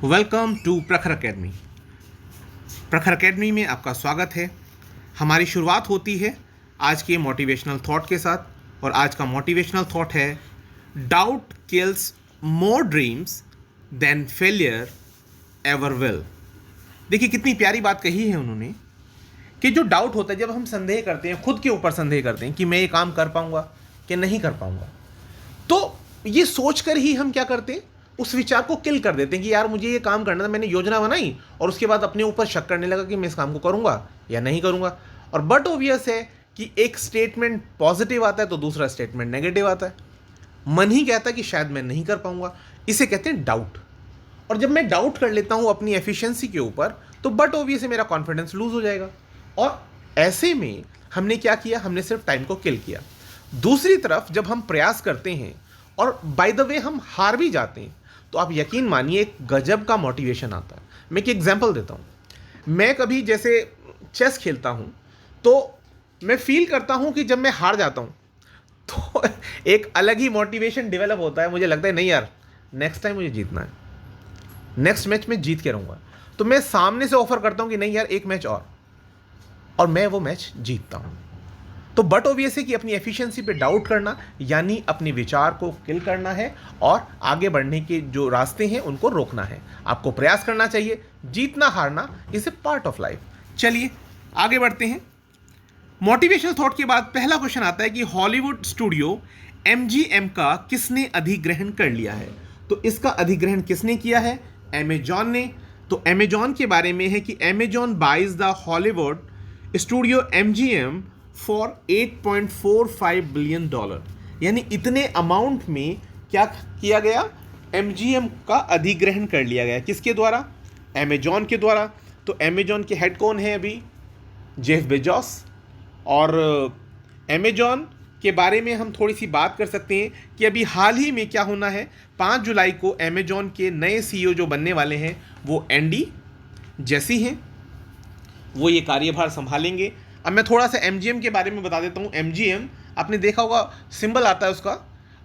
Welcome to प्रखर academy. प्रखर academy में आपका स्वागत है। हमारी शुरुआत होती है आज के मोटिवेशनल थॉट के साथ और आज का मोटिवेशनल थॉट है doubt kills more dreams than failure ever will. देखिए कितनी प्यारी बात कही है उन्होंने कि जो डाउट होता है, जब हम संदेह करते हैं, खुद के ऊपर संदेह करते हैं कि मैं ये काम कर पाऊंगा कि नहीं कर पाऊंगा, तो ये सोचकर ही हम क्या करते हैं, उस विचार को किल कर देते हैं कि यार मुझे ये काम करना था, मैंने योजना बनाई और उसके बाद अपने ऊपर शक करने लगा कि मैं इस काम को करूंगा या नहीं करूंगा। और बट ऑब्वियस है कि एक स्टेटमेंट पॉजिटिव आता है तो दूसरा स्टेटमेंट नेगेटिव आता है। मन ही कहता है कि शायद मैं नहीं कर पाऊंगा, इसे कहते हैं डाउट। और जब मैं डाउट कर लेता हूं अपनी एफिशिएंसी के ऊपर, तो बट ऑब्वियस मेरा कॉन्फिडेंस लूज हो जाएगा। और ऐसे में हमने क्या किया, हमने सिर्फ टाइम को किल किया। दूसरी तरफ जब हम प्रयास करते हैं और बाय द वे हम हार भी जाते हैं, तो आप यकीन मानिए एक गजब का मोटिवेशन आता है। मैं एक एग्जांपल देता हूँ। मैं कभी जैसे चेस खेलता हूँ तो मैं फील करता हूँ कि जब मैं हार जाता हूँ तो एक अलग ही मोटिवेशन डेवलप होता है। मुझे लगता है नहीं यार, नेक्स्ट टाइम मुझे जीतना है, नेक्स्ट मैच में जीत के रहूँगा। तो मैं सामने से ऑफर करता हूँ कि नहीं यार एक मैच और मैं वो मैच जीतता हूँ। तो बट ऑब्वियस है कि अपनी एफिशिएंसी पे डाउट करना यानी अपने विचार को किल करना है और आगे बढ़ने के जो रास्ते हैं उनको रोकना है। आपको प्रयास करना चाहिए। जीतना हारना is a part of life. चलिए आगे बढ़ते हैं। मोटिवेशनल थॉट के बाद पहला क्वेश्चन आता है कि हॉलीवुड स्टूडियो MGM का किसने अधिग्रहण कर लिया है? तो इसका अधिग्रहण किसने किया है? अमेजॉन ने। तो अमेजॉन के बारे में है कि Amazon buys the Hollywood studio MGM for $8.45 billion. यानी इतने अमाउंट में क्या किया गया, MGM का अधिग्रहण कर लिया गया। किसके द्वारा? अमेजॉन के द्वारा। तो अमेजॉन के हेड कौन है अभी? Jeff Bezos. और अमेजॉन के बारे में हम थोड़ी सी बात कर सकते हैं कि अभी हाल ही में क्या होना है। 5 जुलाई को अमेजॉन के नए CEO जो बनने वाले हैं वो एंडी जेसी हैं। वो ये कार्यभार संभालेंगे। अब मैं थोड़ा सा MGM के बारे में बता देता हूँ। MGM आपने देखा होगा, सिंबल आता है उसका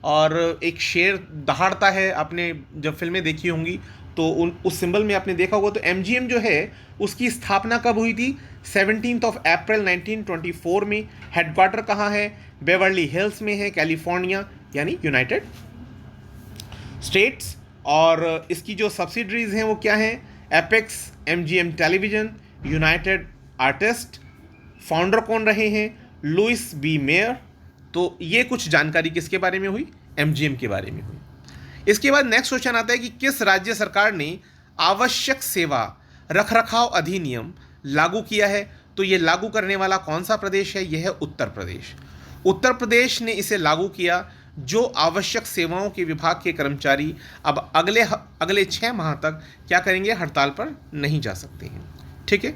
और एक शेर दहाड़ता है। आपने जब फिल्में देखी होंगी तो उस सिंबल में आपने देखा होगा। तो MGM जो है उसकी स्थापना कब हुई थी? 17 अप्रैल 1924 में। हेडक्वार्टर कहाँ है? बेवर्ली हिल्स में है, कैलिफोर्निया, यानी यूनाइटेड स्टेट्स। और इसकी जो सब्सिडरीज हैं वो क्या हैं? Apex, MGM television, united artist. Founder कौन रहे हैं? Louis B Mayer. तो ये कुछ जानकारी किसके बारे में हुई? MGM के बारे में हुई। इसके बाद नेक्स्ट क्वेश्चन आता है कि किस राज्य सरकार ने आवश्यक सेवा रखरखाव अधिनियम लागू किया है? तो ये लागू करने वाला कौन सा प्रदेश है? यह है उत्तर प्रदेश। उत्तर प्रदेश ने इसे लागू किया। जो आवश्यक सेवाओं के विभाग के कर्मचारी अब अगले 6 माह तक क्या करेंगे? हड़ताल पर नहीं जा सकते हैं। ठीक है।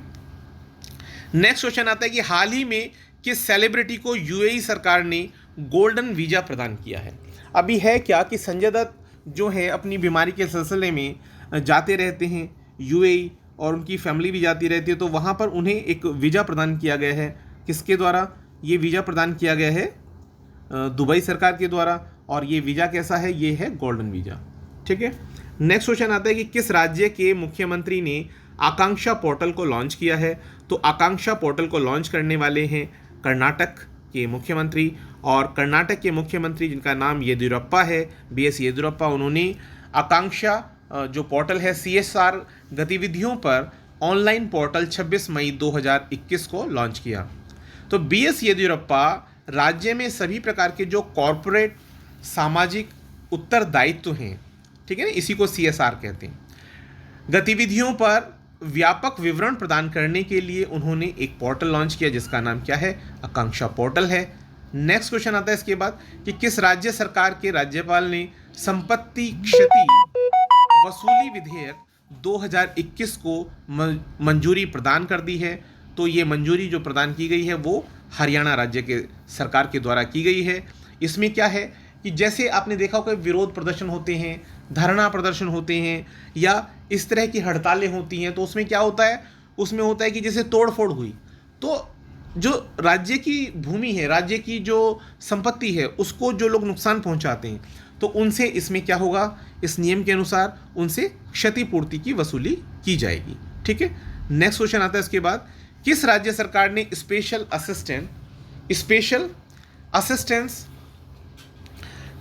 नेक्स्ट क्वेश्चन आता है कि हाल ही में किस सेलिब्रिटी को UAE सरकार ने गोल्डन वीज़ा प्रदान किया है? अभी है क्या कि संजय दत्त जो है अपनी बीमारी के सिलसिले में जाते रहते हैं UAE और उनकी फैमिली भी जाती रहती है, तो वहाँ पर उन्हें एक वीज़ा प्रदान किया गया है। किसके द्वारा ये वीज़ा प्रदान किया गया है? दुबई सरकार के द्वारा। और ये वीज़ा कैसा है? ये है गोल्डन वीज़ा। ठीक है। नेक्स्ट क्वेश्चन आता है कि किस राज्य के मुख्यमंत्री ने आकांक्षा पोर्टल को लॉन्च किया है? तो आकांक्षा पोर्टल को लॉन्च करने वाले हैं कर्नाटक के मुख्यमंत्री। और कर्नाटक के मुख्यमंत्री जिनका नाम येदियुरप्पा है, BS येदियुरप्पा, उन्होंने आकांक्षा जो पोर्टल है CSR गतिविधियों पर ऑनलाइन पोर्टल 26 मई 2021 को लॉन्च किया। तो BS येदियुरप्पा राज्य में सभी प्रकार के जो कॉरपोरेट सामाजिक उत्तरदायित्व हैं, ठीक है ना, इसी को CSR कहते हैं, गतिविधियों पर व्यापक विवरण प्रदान करने के लिए उन्होंने एक पोर्टल लॉन्च किया जिसका नाम क्या है? आकांक्षा पोर्टल है। नेक्स्ट क्वेश्चन आता है इसके बाद कि किस राज्य सरकार के राज्यपाल ने संपत्ति क्षति वसूली विधेयक 2021 को मंजूरी प्रदान कर दी है? तो ये मंजूरी जो प्रदान की गई है वो हरियाणा राज्य के सरकार के द्वारा की गई है। इसमें क्या है कि जैसे आपने देखा होगा विरोध प्रदर्शन होते हैं, धरना प्रदर्शन होते हैं या इस तरह की हड़तालें होती हैं, तो उसमें क्या होता है? उसमें होता है कि जैसे तोड़फोड़ हुई तो जो राज्य की भूमि है, राज्य की जो संपत्ति है, उसको जो लोग नुकसान पहुंचाते हैं, तो उनसे इसमें क्या होगा, इस नियम के अनुसार उनसे क्षतिपूर्ति की वसूली की जाएगी। ठीक है, नेक्स्ट क्वेश्चन आता है इसके बाद, किस राज्य सरकार ने special assistance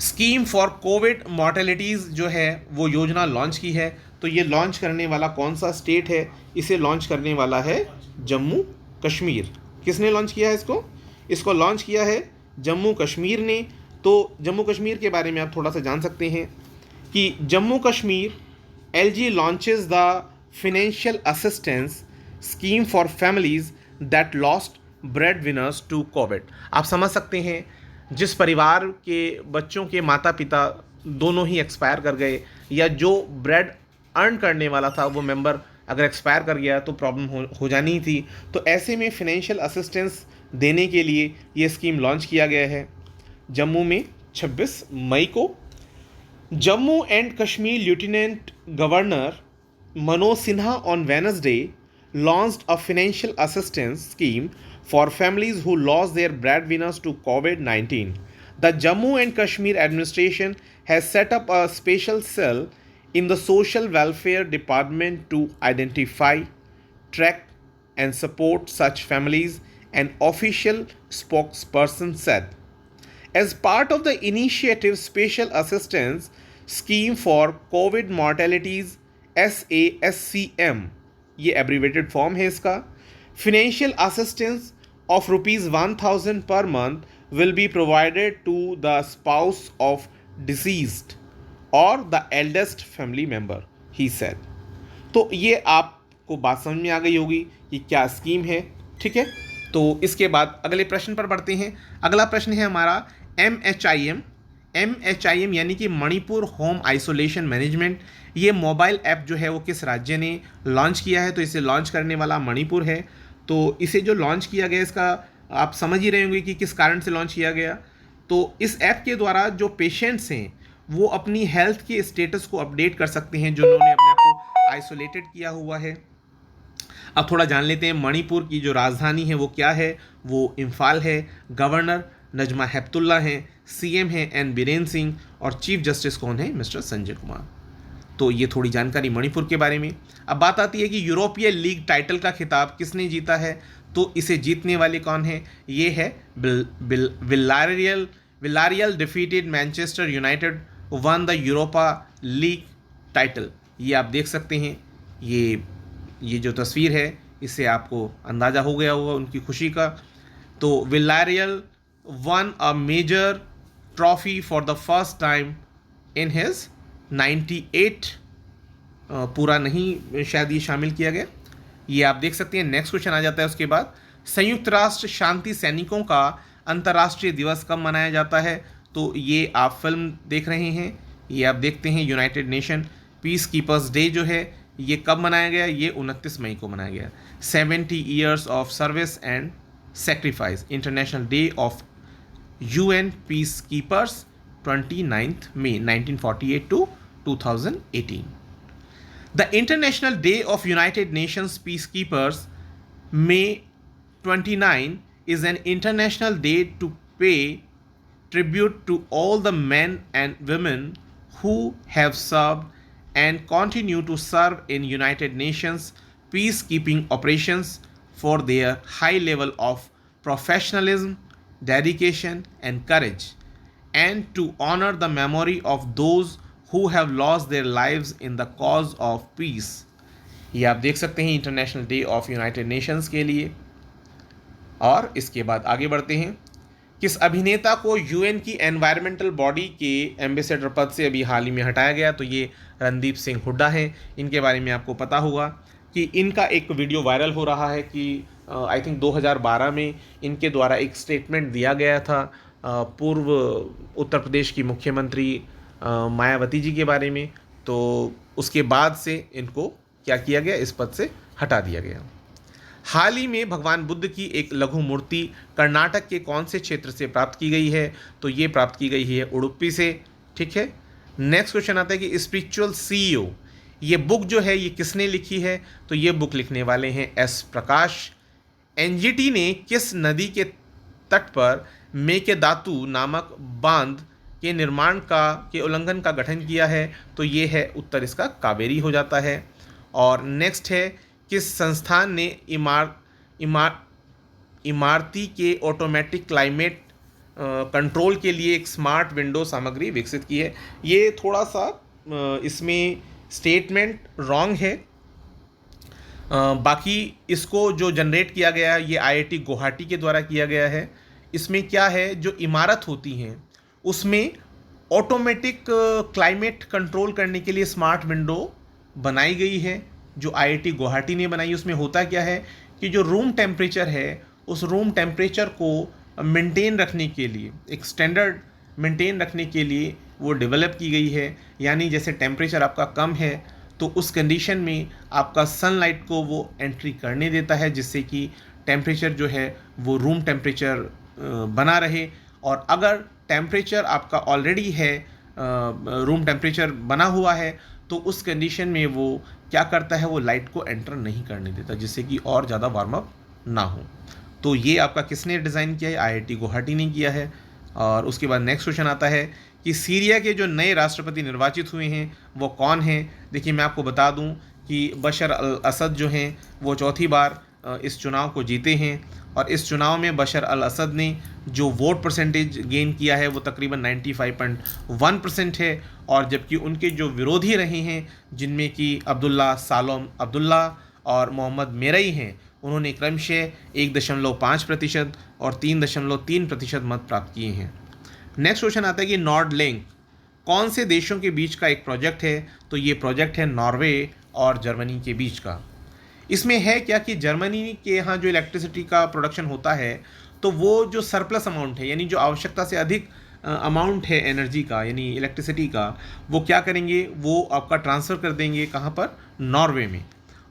scheme for COVID mortalities जो है वो योजना लॉन्च की है? तो ये लॉन्च करने वाला कौन सा स्टेट है? इसे लॉन्च करने वाला है जम्मू कश्मीर। किसने लॉन्च किया है इसको? इसको लॉन्च किया है जम्मू कश्मीर ने। तो जम्मू कश्मीर के बारे में आप थोड़ा सा जान सकते हैं कि Jammu Kashmir LG launches the financial assistance scheme for families that lost bread winners to COVID. आप समझ सकते हैं, जिस परिवार के बच्चों के माता पिता दोनों ही एक्सपायर कर गए, या जो ब्रेड अर्न करने वाला था वो मेंबर अगर एक्सपायर कर गया तो प्रॉब्लम हो जानी थी। तो ऐसे में फाइनेंशियल असिस्टेंस देने के लिए ये स्कीम लॉन्च किया गया है जम्मू में 26 मई को। Jammu and Kashmir lieutenant governor Manoj Sinha on Wednesday launched a financial assistance scheme for families who lost their breadwinners to COVID-19. The Jammu and Kashmir administration has set up a special cell in the Social Welfare Department to identify, track, and support such families, an official spokesperson said. As part of the initiative Special Assistance Scheme for COVID Mortalities SASCM, ये abbreviated form है इसका, financial assistance of ₹1000 per month will be provided to the spouse of deceased और the eldest family member, he said. तो ये आपको बात समझ में आ गई होगी कि क्या स्कीम है। ठीक है, तो इसके बाद अगले प्रश्न पर बढ़ते हैं। अगला प्रश्न है हमारा MHIM यानी कि मणिपुर होम आइसोलेशन मैनेजमेंट। ये मोबाइल ऐप जो है वो किस राज्य ने लॉन्च किया है? तो इसे लॉन्च करने वाला मणिपुर है। तो इसे जो लॉन्च किया गया, इसका आप समझ ही रहे होंगे कि किस कारण से लॉन्च किया गया। तो इस ऐप के द्वारा जो पेशेंट्स हैं वो अपनी हेल्थ के स्टेटस को अपडेट कर सकते हैं जिन्होंने अपने आप को आइसोलेटेड किया हुआ है। अब थोड़ा जान लेते हैं मणिपुर की जो राजधानी है वो क्या है। वो इम्फाल है। गवर्नर नजमा हेपतुल्ला हैं। CM हैं N बीरेन सिंह, और चीफ जस्टिस कौन है? मिस्टर संजय कुमार। तो ये थोड़ी जानकारी मणिपुर के बारे में। अब बात आती है कि यूरोपीय लीग टाइटल का खिताब किसने जीता है? तो इसे जीतने वाले कौन है? ये है Villarreal defeated Manchester United one the Europa league title. ये आप देख सकते हैं, ये जो तस्वीर है इससे आपको अंदाज़ा हो गया होगा उनकी खुशी का। तो Villarreal won a major trophy for the first time in his 98 पूरा नहीं शायद ये शामिल किया गया। ये आप देख सकते हैं। नेक्स्ट क्वेश्चन आ जाता है उसके बाद, संयुक्त राष्ट्र शांति सैनिकों का अंतर्राष्ट्रीय दिवस कब मनाया जाता है? तो ये आप फिल्म देख रहे हैं, ये आप देखते हैं United nation peace keepers day जो है ये कब मनाया गया? ये 29 मई को मनाया गया। 70 years of service and sacrifice, international day of UN peace keepers 29th May 1948 to 2018. The International Day of United Nations Peacekeepers, May 29, is an international day to pay tribute to all the men and women who have served and continue to serve in United Nations peacekeeping operations for their high level of professionalism, dedication, and courage, and to honor the memory of those who have lost their lives in the cause of peace. ये आप देख सकते हैं international day of United Nations के लिए। और इसके बाद आगे बढ़ते हैं, किस अभिनेता को UN की एनवायरमेंटल बॉडी के एम्बेसडर पद से अभी हाल ही में हटाया गया? तो ये रणदीप सिंह हुड्डा हैं। इनके बारे में आपको पता होगा कि इनका एक वीडियो वायरल हो रहा है कि आई थिंक 2012 में इनके द्वारा एक स्टेटमेंट दिया गया था पूर्व उत्तर प्रदेश की मुख्यमंत्री मायावती जी के बारे में। तो उसके बाद से इनको क्या किया गया? इस पद से हटा दिया गया। हाल ही में भगवान बुद्ध की एक लघु मूर्ति कर्नाटक के कौन से क्षेत्र से प्राप्त की गई है? तो ये प्राप्त की गई है उडुपी से। ठीक है, नेक्स्ट क्वेश्चन आता है कि स्पिरिचुअल CEO, ये बुक जो है ये किसने लिखी है? तो ये बुक लिखने वाले हैं S प्रकाश। NGT ने किस नदी के तट पर मेकेदातु नामक बांध के निर्माण के उल्लंघन का गठन किया है, तो ये है उत्तर इसका कावेरी हो जाता है। और नेक्स्ट है, किस संस्थान ने इमारती के ऑटोमेटिक क्लाइमेट कंट्रोल के लिए एक स्मार्ट विंडो सामग्री विकसित की है। ये थोड़ा सा इसमें स्टेटमेंट रॉन्ग है। बाकी इसको जो जनरेट किया गया है ये आईआईटी गुवाहाटी के द्वारा किया गया है। इसमें क्या है, जो इमारत होती हैं उसमें ऑटोमेटिक क्लाइमेट कंट्रोल करने के लिए स्मार्ट विंडो बनाई गई है, जो आईआईटी गुवाहाटी ने बनाई। उसमें होता क्या है कि जो रूम टेम्परेचर है उस रूम टेम्परेचर को मेंटेन रखने के लिए, एक स्टैंडर्ड मेंटेन रखने के लिए वो डेवलप की गई है। यानी जैसे टेम्परेचर आपका कम है तो उस कंडीशन में आपका सनलाइट को वो एंट्री करने देता है, जिससे कि टेम्परेचर जो है वो रूम टेम्परेचर बना रहे। और अगर टेम्परेचर आपका ऑलरेडी है, रूम टेम्परेचर बना हुआ है, तो उस कंडीशन में वो क्या करता है, वो लाइट को एंटर नहीं करने देता, जिससे कि और ज़्यादा वार्म अप ना हो। तो ये आपका किसने डिज़ाइन किया है, आईआईटी गुवाहाटी ने किया है। और उसके बाद नेक्स्ट क्वेश्चन आता है कि सीरिया के जो नए राष्ट्रपति निर्वाचित हुए हैं वो कौन हैं। देखिए मैं आपको बता दूं कि बशर अल असद जो हैं वो चौथी बार इस चुनाव को जीते हैं। और इस चुनाव में बशर अल असद ने जो वोट परसेंटेज गेन किया है वो तकरीबन 95.1% है। और जबकि उनके जो विरोधी रहे हैं, जिनमें कि अब्दुल्ला सालोम अब्दुल्ला और मोहम्मद मेरई हैं, उन्होंने क्रमशः 1.5% और 3.3% मत प्राप्त किए हैं। नेक्स्ट क्वेश्चन आता है कि नॉर्डलिंक कौन से देशों के बीच का एक प्रोजेक्ट है। तो ये प्रोजेक्ट है नॉर्वे और जर्मनी के बीच का। इसमें है क्या कि जर्मनी के यहाँ जो इलेक्ट्रिसिटी का प्रोडक्शन होता है, तो वो जो सरप्लस अमाउंट है, यानी जो आवश्यकता से अधिक अमाउंट है एनर्जी का, यानी इलेक्ट्रिसिटी का, वो क्या करेंगे, वो आपका ट्रांसफ़र कर देंगे कहाँ पर, नॉर्वे में।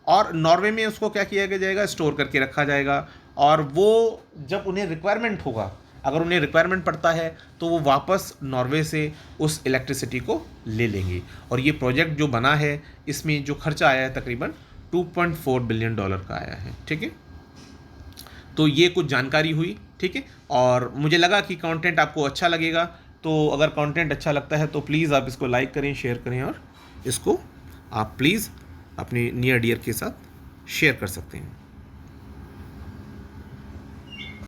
और नॉर्वे में उसको क्या किया जाएगा, स्टोर करके रखा जाएगा। और वो जब उन्हें रिक्वायरमेंट होगा, अगर उन्हें रिक्वायरमेंट पड़ता है, तो वो वापस नॉर्वे से उस इलेक्ट्रिसिटी को ले लेंगे। और ये प्रोजेक्ट जो बना है, इसमें जो खर्चा आया है तकरीबन $2.4 बिलियन का आया है। ठीक है, तो ये कुछ जानकारी हुई। ठीक है, और मुझे लगा कि कंटेंट आपको अच्छा लगेगा। तो अगर कंटेंट अच्छा लगता है तो प्लीज़ आप इसको लाइक करें, शेयर करें, और इसको आप प्लीज़ अपने नियर डियर के साथ शेयर कर सकते हैं।